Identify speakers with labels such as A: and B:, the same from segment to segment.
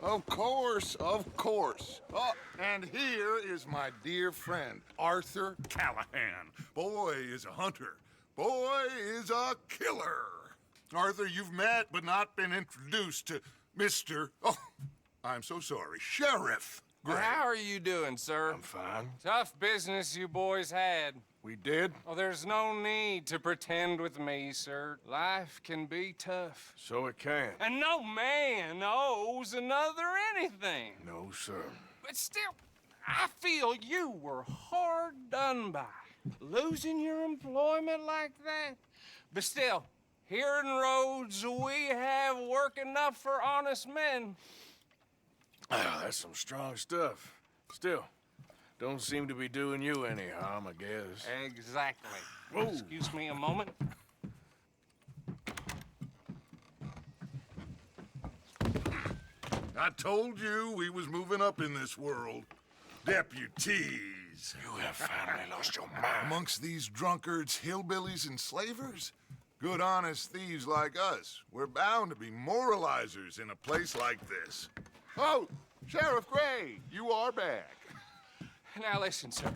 A: Of course, of course. Oh, and here is my dear friend, Arthur Callahan. Boy is a hunter. Boy is a killer. Arthur, you've met but not been introduced to Mr. Oh, I'm so sorry, Sheriff Gray.
B: How are you doing, sir?
C: I'm fine.
B: Tough business you boys had.
C: We did?
B: Oh, there's no need to pretend with me, sir. Life can be tough.
C: So it can.
B: And no man owes another anything.
C: No, sir.
B: But still, I feel you were hard done by. Losing your employment like that. But still, here in Rhodes, we have work enough for honest men.
C: Ah, that's some strong stuff. Still, don't seem to be doing you any harm, I guess.
B: Exactly.
C: Whoa.
B: Excuse me a moment.
A: I told you we was moving up in this world. Deputies.
C: You have finally lost your mind.
A: Amongst these drunkards, hillbillies, and slavers? Good honest thieves like us. We're bound to be moralizers in a place like this. Oh, Sheriff Gray, you are back.
B: Now listen, sir.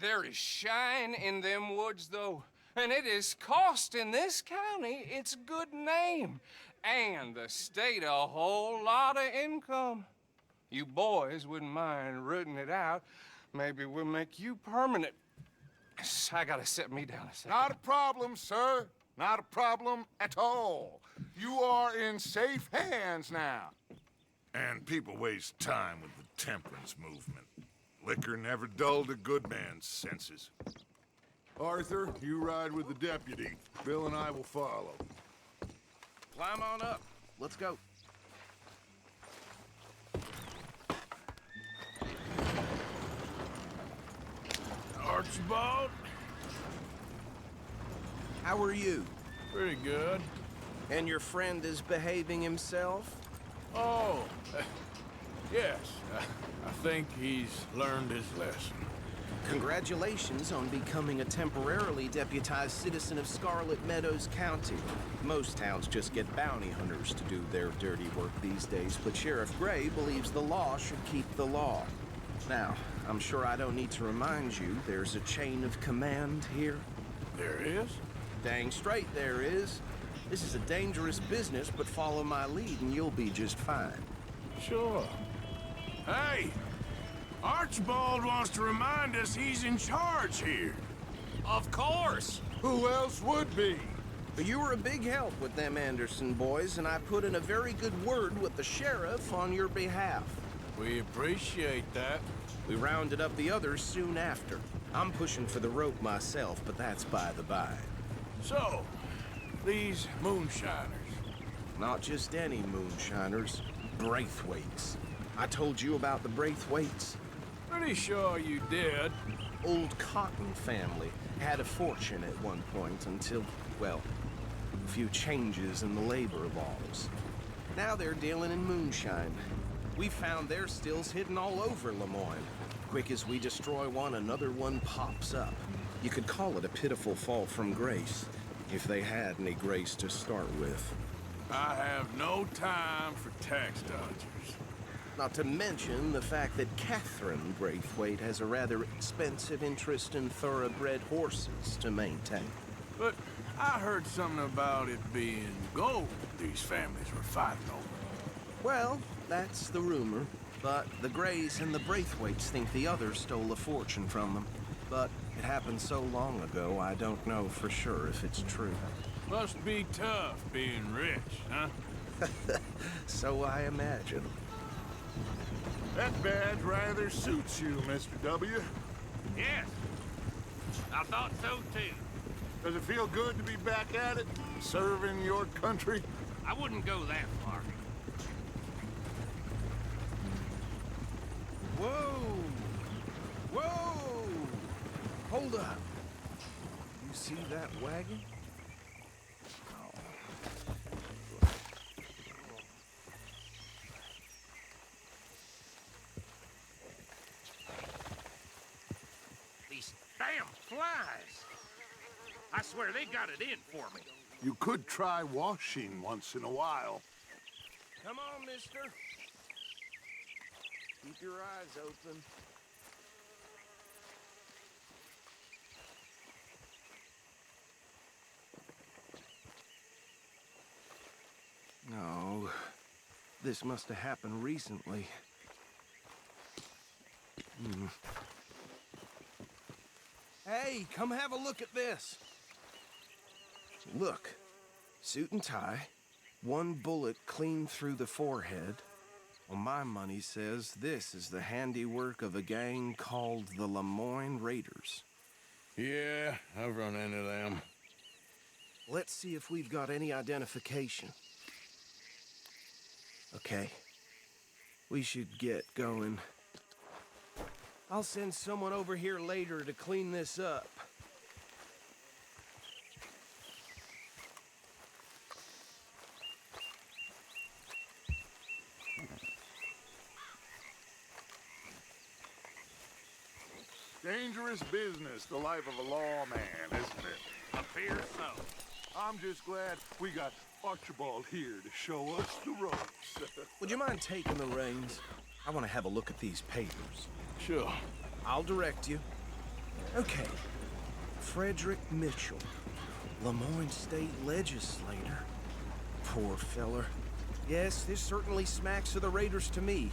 B: There is shine in them woods, though, and it is costing this county its good name and the state a whole lot of income. You boys wouldn't mind rooting it out. Maybe we'll make you permanent. I gotta sit me down a second.
A: Not a problem, sir. Not a problem at all. You are in safe hands now. And people waste time with the temperance movement. Liquor never dulled a good man's senses. Arthur, you ride with the deputy. Bill and I will follow.
D: Climb on up. Let's go.
C: Archibald?
D: How are you?
C: Pretty good.
D: And your friend is behaving himself?
C: Oh, yes. I think he's learned his lesson.
D: Congratulations on becoming a temporarily deputized citizen of Scarlett Meadows County. Most towns just get bounty hunters to do their dirty work these days, but Sheriff Gray believes the law should keep the law. Now, I'm sure I don't need to remind you there's a chain of command here.
C: There is?
D: Dang straight there is. This is a dangerous business, but follow my lead and you'll be just fine.
C: Sure. Hey! Archibald wants to remind us he's in charge here.
B: Of course.
A: Who else would be?
D: But you were a big help with them Anderson boys, and I put in a very good word with the sheriff on your behalf.
C: We appreciate that.
D: We rounded up the others soon after. I'm pushing for the rope myself, but that's by the by.
C: So, these moonshiners.
D: Not just any moonshiners, Braithwaites. I told you about the Braithwaites.
C: Pretty sure you did.
D: Old Cotton family had a fortune at one point until, well, a few changes in the labor laws. Now they're dealing in moonshine. We found their stills hidden all over Lemoyne. Quick as we destroy one, another one pops up. You could call it a pitiful fall from grace, if they had any grace to start with.
C: I have no time for tax dodgers.
D: Not to mention the fact that Catherine Braithwaite has a rather expensive interest in thoroughbred horses to maintain.
C: But I heard something about it being gold these families were fighting over.
D: Well, that's the rumor. But the Grays and the Braithwaites think the others stole a fortune from them. But it happened so long ago, I don't know for sure if it's true.
C: Must be tough being rich, huh?
D: So I imagine.
A: That badge rather suits you, Mr. W.
E: Yes, I thought so too.
A: Does it feel good to be back at it, serving your country?
E: I wouldn't go that far.
D: Whoa! Whoa! Hold up. You see that wagon?
E: These damn flies. I swear they got it in for me.
A: You could try washing once in a while.
D: Come on, mister. Keep your eyes open. No, this must have happened recently. Hey, come have a look at this. Look, suit and tie, one bullet clean through the forehead. Well, my money says this is the handiwork of a gang called the Lemoyne Raiders.
C: Yeah, I've run into them.
D: Let's see if we've got any identification. Okay, we should get going. I'll send someone over here later to clean this up.
A: Dangerous business, the life of a lawman, isn't it?
E: Appears so.
A: I'm just glad we got Archibald here to show us the ropes.
D: Would you mind taking the reins? I want to have a look at these papers.
C: Sure.
D: I'll direct you. Okay. Fredrick Mitchell, Lemoyne State legislator. Poor feller. Yes, this certainly smacks of the Raiders to me.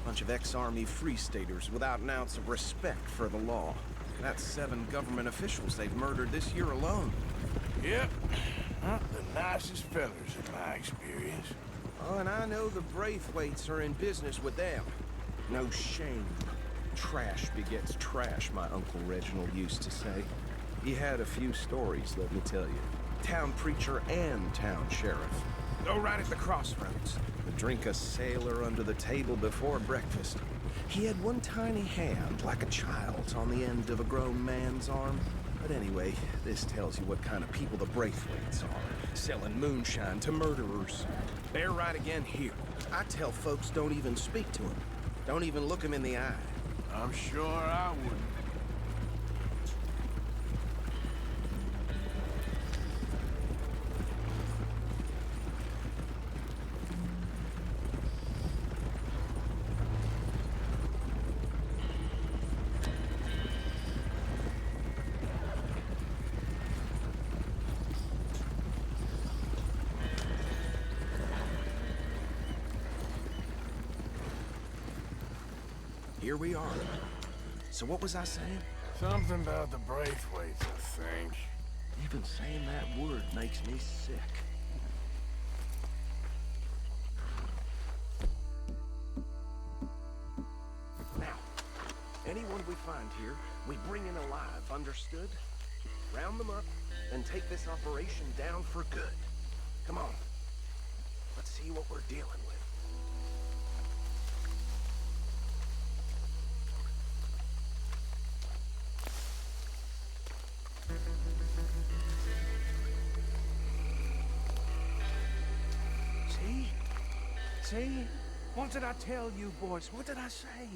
D: Bunch of ex-Army Free Staters without an ounce of respect for the law. That's 7 government officials they've murdered this year alone.
C: Yep. Not the nicest fellers in my experience.
D: Oh, and I know the Braithwaites are in business with them. No shame. Trash begets trash, my Uncle Reginald used to say. He had a few stories, let me tell you. Town preacher and town sheriff. Go right at the crossroads. Drink a sailor under the table before breakfast. He had one tiny hand, like a child's, on the end of a grown man's arm. But anyway, this tells you what kind of people the Braithwaites are. Selling moonshine to murderers. They're right again here. I tell folks don't even speak to them. Don't even look them in the eye.
C: I'm sure I wouldn't.
D: Here we are. So what was I saying?
C: Something about the Braithwaites, I think.
D: Even saying that word makes me sick. Now, anyone we find here, we bring in alive, understood? Round them up, and take this operation down for good. Come on. Let's see what we're dealing with. See? What did I tell you, boys? What did I say?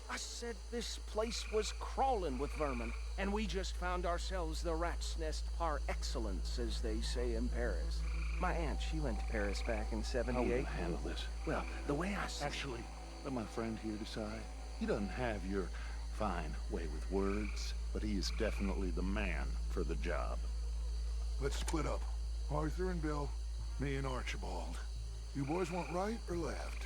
D: I said this place was crawling with vermin, and we just found ourselves the rat's nest par excellence, as they say in Paris. My aunt, she went to Paris back in '78.
F: How will you handle this?
D: Well, the way I see
F: Actually, let my friend here decide. He doesn't have your fine way with words, but he is definitely the man for the job.
A: Let's split up. Arthur and Bill, me and Archibald. You boys want right or left?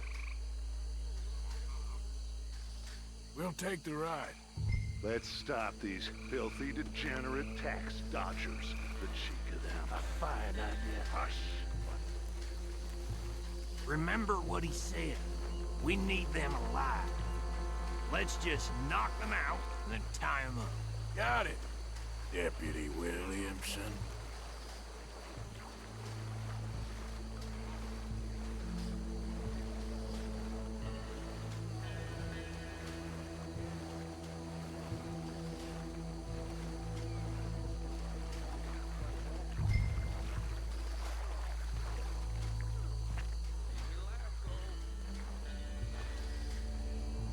C: We'll take the ride.
F: Let's stop these filthy, degenerate tax dodgers. The cheek of them.
E: A fine idea.
F: Hush.
E: Remember what he said. We need them alive. Let's just knock them out and then tie them up.
C: Got it, Deputy Williamson.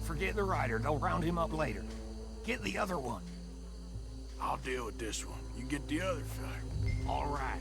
E: Forget the rider. They'll round him up later. Get the other one.
C: I'll deal with this one. You get the other fella.
E: All right.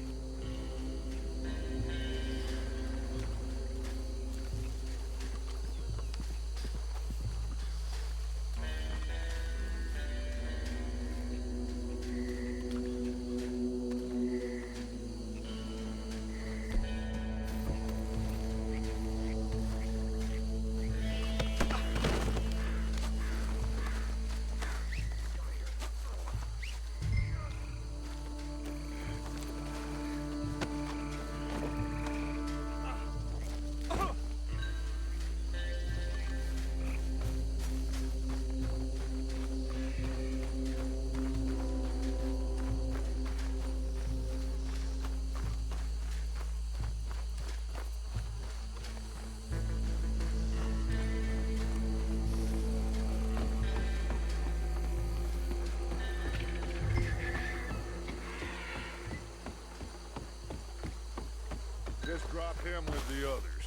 A: Just drop him with the others.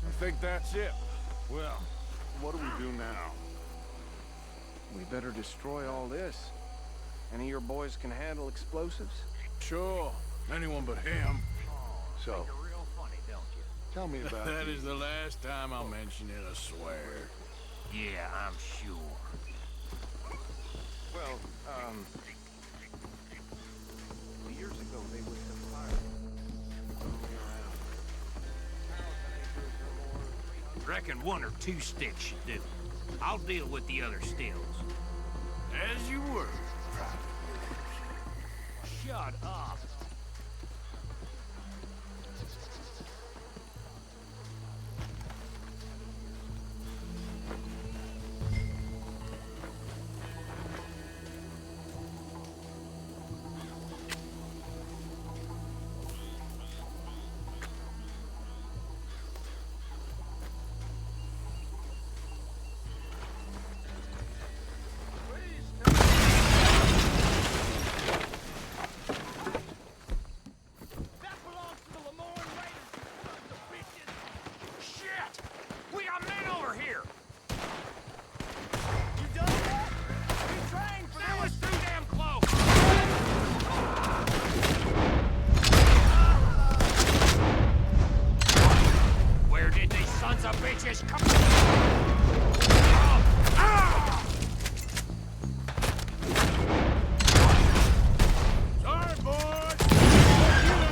C: I think that's it.
A: Well, what do we do now?
D: We better destroy all this. Any of your boys can handle explosives?
C: Sure. Anyone but him.
F: So,
E: You're real funny, don't you?
F: tell me about
C: That
F: the-
C: is the last time I'll mention it, I swear.
E: Yeah, I'm sure.
D: Well, years ago they would have fired.
E: Reckon 1 or 2 sticks should do. I'll deal with the other stills.
C: As you were, Private.
E: Shut up.
B: That belongs to the Lemoyne Raiders, you sons of bitches! Shit! We got men over here! You done that? We trained for that! Was too damn close!
E: Where did these sons of bitches come
C: Sorry, boys.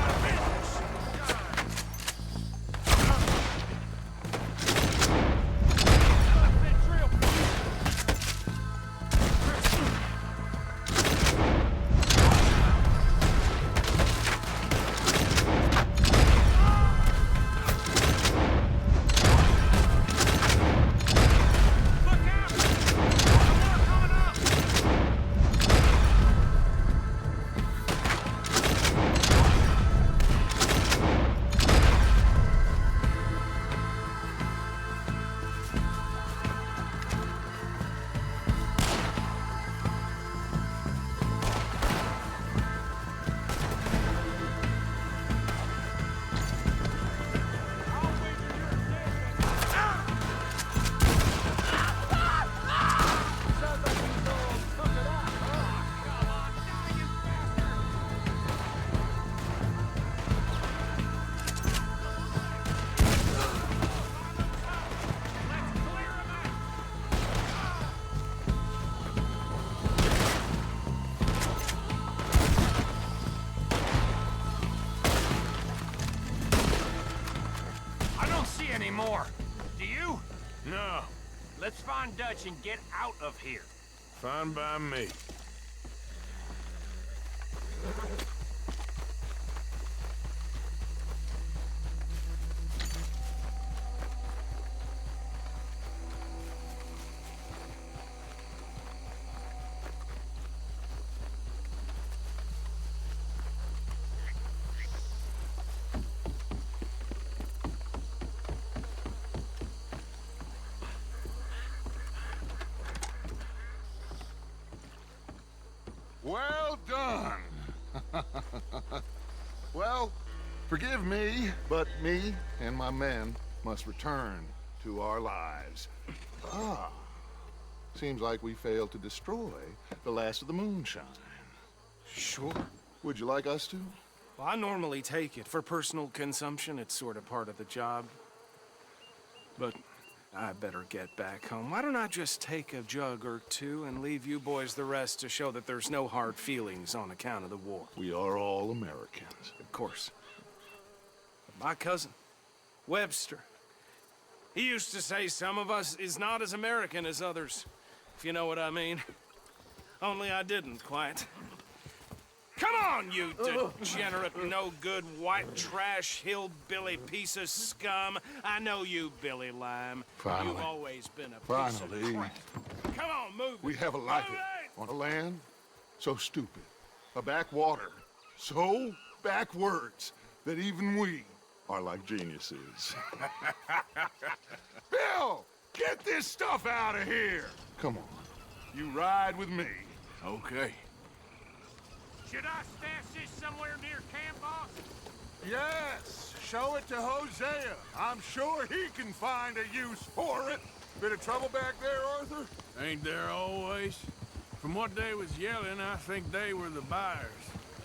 E: I don't see any more. Do you?
C: No,
E: Let's find Dutch and get out of here.
C: fine by me.
A: Well done. Well, forgive me, but me and my men must return to our lives. Ah, seems like we failed to destroy the last of the moonshine.
D: Sure.
A: Would you like us to?
D: Well, I normally take it. For personal consumption, it's sort of part of the job. But I better get back home. Why don't I just take a jug or two and leave you boys the rest to show that there's no hard feelings on account of the war?
A: We are all Americans.
D: Of course. But my cousin, Webster, he used to say some of us is not as American as others, if you know what I mean. Only I didn't quite. Come on, you degenerate, no-good, white trash, hillbilly piece of scum. I know you, Billy Lime.
A: Finally.
D: You've always been a piece
A: Finally.
D: of crap. Come on, move it.
A: We have a life
D: Move it!
A: on a land so stupid, a backwater so backwards that even we are like geniuses. Bill, get this stuff out of here! Come on, you ride with me.
C: Okay.
E: Should I stash this somewhere near camp, boss?
A: Yes, show it to Hosea. I'm sure he can find a use for it. Bit of trouble back there, Arthur?
C: Ain't there always? From what they was yelling, I think they were the buyers.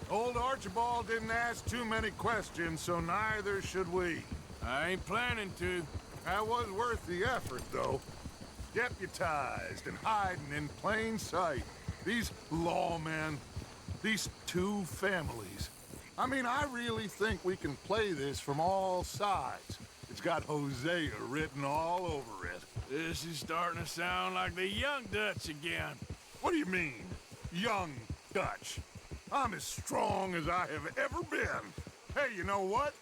A: Old Archibald didn't ask too many questions, so neither should we.
C: I ain't planning to.
A: That was worth the effort, though. Deputized and hiding in plain sight. These lawmen, these two families. I mean, I really think we can play this from all sides. It's got Hosea written all over it.
C: This is starting to sound like the young Dutch again.
A: What do you mean, young Dutch? I'm as strong as I have ever been. Hey, you know what?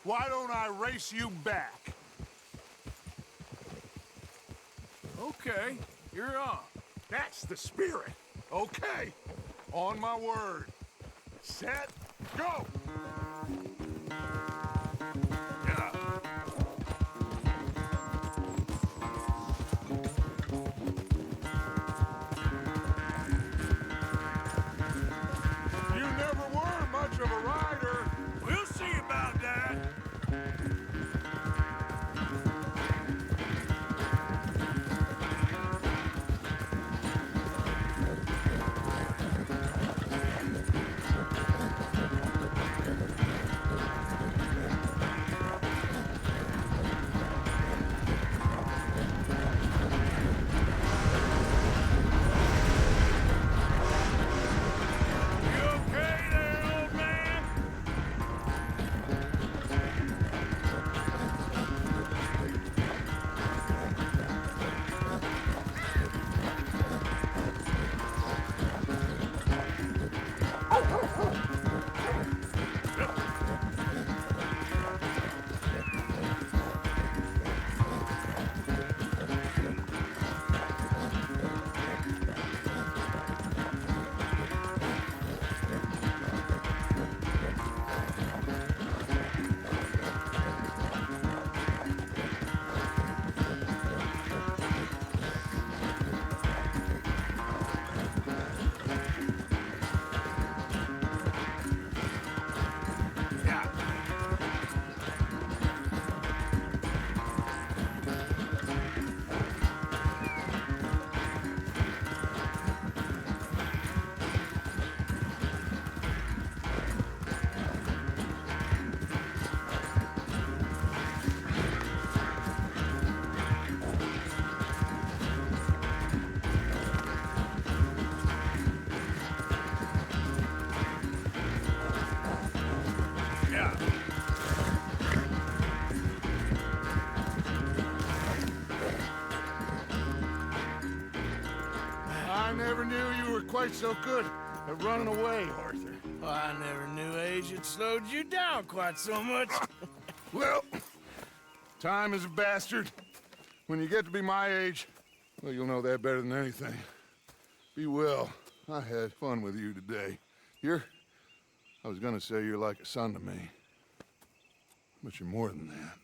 A: Why don't I race you back?
C: Okay, you're on.
A: That's the spirit. Okay, on my word. Set, go! Yeah. You never were much of a rider.
C: We'll see about that. You okay there, old man? Yeah.
A: I never knew you were quite so good at running away, Arthur.
C: Well, I never knew age had slowed you down quite so much.
A: Well, time is a bastard. When you get to be my age, well, you'll know that better than anything. Be well. I had fun with you today. I was gonna say you're like a son to me. But you're more than that.